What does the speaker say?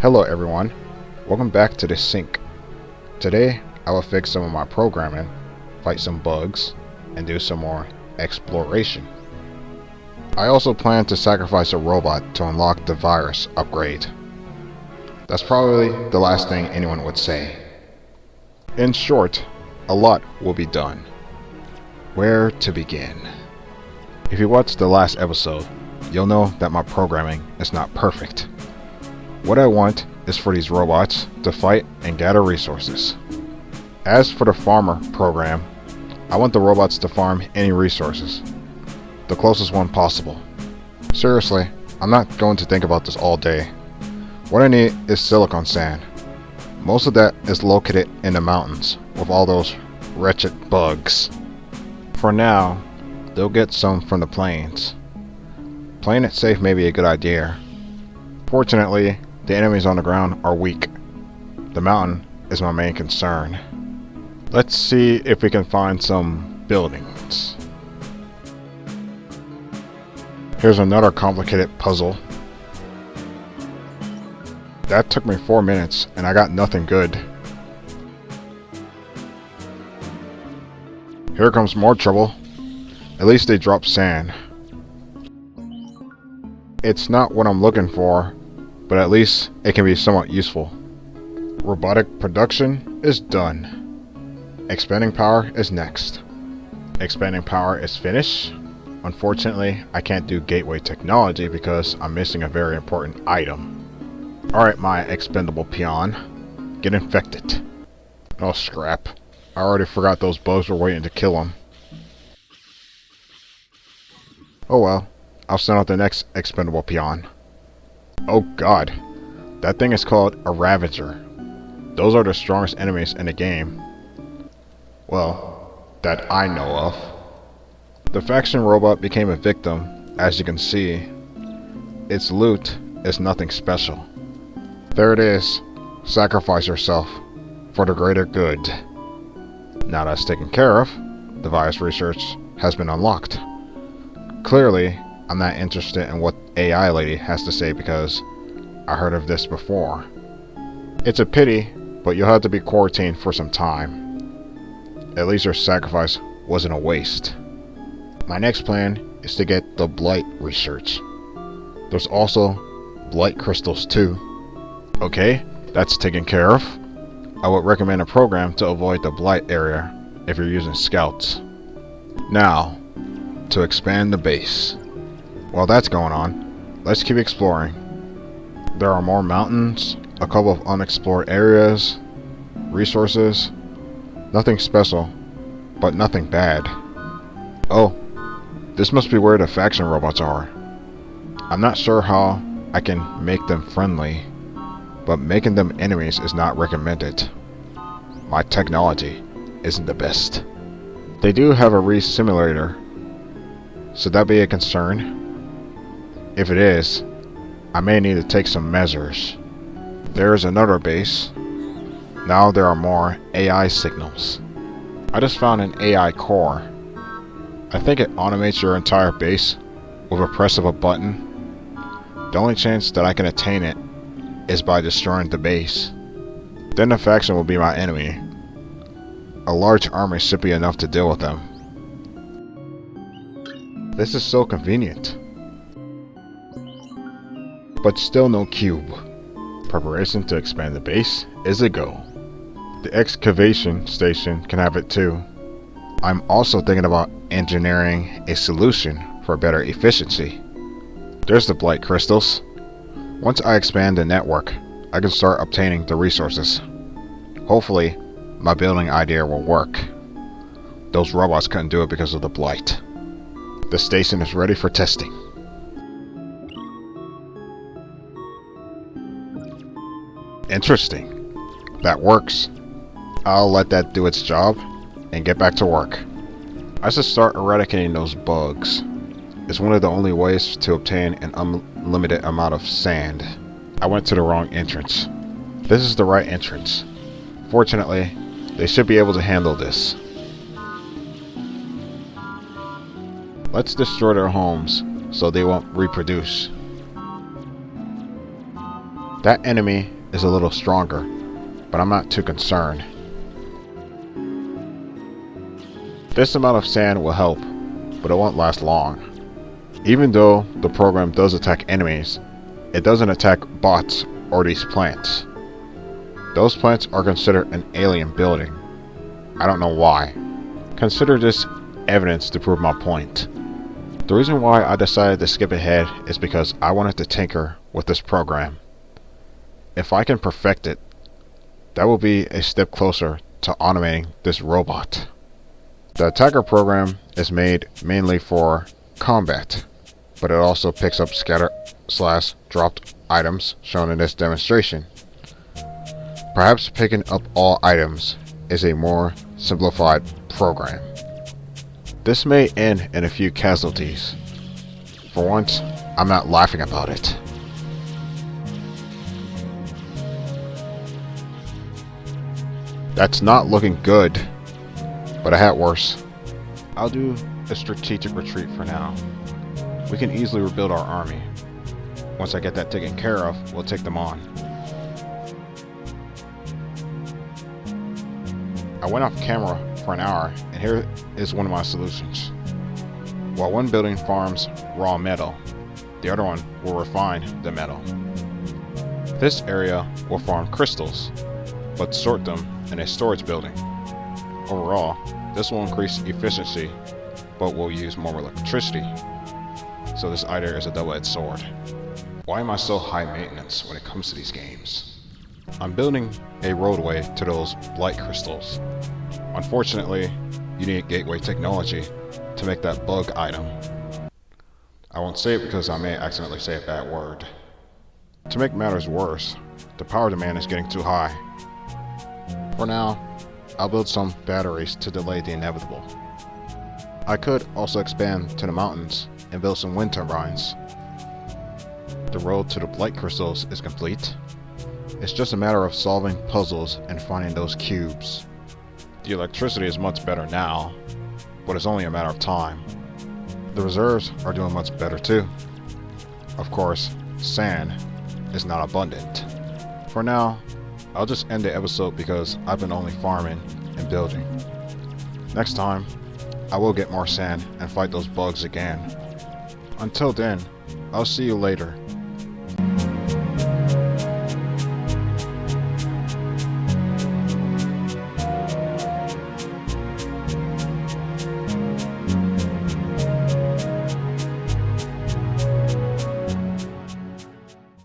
Hello everyone, welcome back to Desynced. Today I will fix some of my programming, fight some bugs, and do some more exploration. I also plan to sacrifice a robot to unlock the virus upgrade. That's probably the last thing anyone would say. In short, a lot will be done. Where to begin? If you watched the last episode, you'll know that my programming is not perfect. What I want is for these robots to fight and gather resources. As for the farmer program, I want the robots to farm any resources, the closest one possible. Seriously, I'm not going to think about this all day. What I need is silicon sand. Most of that is located in the mountains with all those wretched bugs. For now, they'll get some from the plains. Playing it safe may be a good idea. Fortunately, the enemies on the ground are weak. The mountain is my main concern. Let's see if we can find some buildings. Here's another complicated puzzle. That took me 4 minutes and I got nothing good. Here comes more trouble. At least they drop sand. It's not what I'm looking for, but at least it can be somewhat useful. Robotic production is done. Expanding power is next. Expanding power is finished. Unfortunately, I can't do gateway technology because I'm missing a very important item. Alright, my expendable peon. Get infected. Oh scrap. I already forgot those bugs were waiting to kill him. Oh well. I'll send out the next expendable peon. Oh god. That thing is called a Ravager. Those are the strongest enemies in the game. Well, that I know of. The faction robot became a victim, as you can see. Its loot is nothing special. There it is. Sacrifice yourself for the greater good. Now that's taken care of, Device Research has been unlocked. Clearly, I'm not interested in what AI lady has to say because I heard of this before. It's a pity, but you'll have to be quarantined for some time. At least your sacrifice wasn't a waste. My next plan is to get the Blight Research. There's also Blight crystals too. Okay, that's taken care of. I would recommend a program to avoid the Blight area if you're using scouts. Now, to expand the base. While that's going on, let's keep exploring. There are more mountains, a couple of unexplored areas, resources. Nothing special, but nothing bad. Oh, this must be where the faction robots are. I'm not sure how I can make them friendly, but making them enemies is not recommended. My technology isn't the best. They do have a re-simulator. Should that be a concern? If it is, I may need to take some measures. There is another base. Now there are more AI signals. I just found an AI core. I think it automates your entire base with a press of a button. The only chance that I can attain it is by destroying the base. Then the faction will be my enemy. A large army should be enough to deal with them. This is so convenient. But still no cube. Preparation to expand the base is a go. The excavation station can have it too. I'm also thinking about engineering a solution for better efficiency. There's the Blight crystals. Once I expand the network, I can start obtaining the resources. Hopefully, my building idea will work. Those robots couldn't do it because of the Blight. The station is ready for testing. Interesting. That works. I'll let that do its job and get back to work. I should start eradicating those bugs. It's one of the only ways to obtain an unlimited amount of sand. I went to the wrong entrance. This is the right entrance. Fortunately, they should be able to handle this. Let's destroy their homes so they won't reproduce. That enemy is a little stronger, but I'm not too concerned. This amount of sand will help, but it won't last long. Even though the program does attack enemies, it doesn't attack bots or these plants. Those plants are considered an alien building. I don't know why. Consider this evidence to prove my point. The reason why I decided to skip ahead is because I wanted to tinker with this program. If I can perfect it, that will be a step closer to automating this robot. The attacker program is made mainly for combat, but it also picks up scatter/dropped items shown in this demonstration. Perhaps picking up all items is a more simplified program. This may end in a few casualties. For once, I'm not laughing about it. That's not looking good, but I had worse. I'll do a strategic retreat for now. We can easily rebuild our army. Once I get that taken care of, we'll take them on. I went off camera for an hour, and here is one of my solutions. While one building farms raw metal, the other one will refine the metal. This area will farm crystals, but sort them in a storage building. Overall, this will increase efficiency, but will use more electricity. So this either is a double-edged sword. Why am I so high maintenance when it comes to these games? I'm building a roadway to those blight crystals. Unfortunately, you need gateway technology to make that bug item. I won't say it because I may accidentally say a bad word. To make matters worse, the power demand is getting too high. For now, I'll build some batteries to delay the inevitable. I could also expand to the mountains and build some wind turbines. The road to the blight crystals is complete. It's just a matter of solving puzzles and finding those cubes. The electricity is much better now, but it's only a matter of time. The reserves are doing much better too. Of course, sand is not abundant. For now, I'll just end the episode because I've been only farming and building. Next time, I will get more sand and fight those bugs again. Until then, I'll see you later.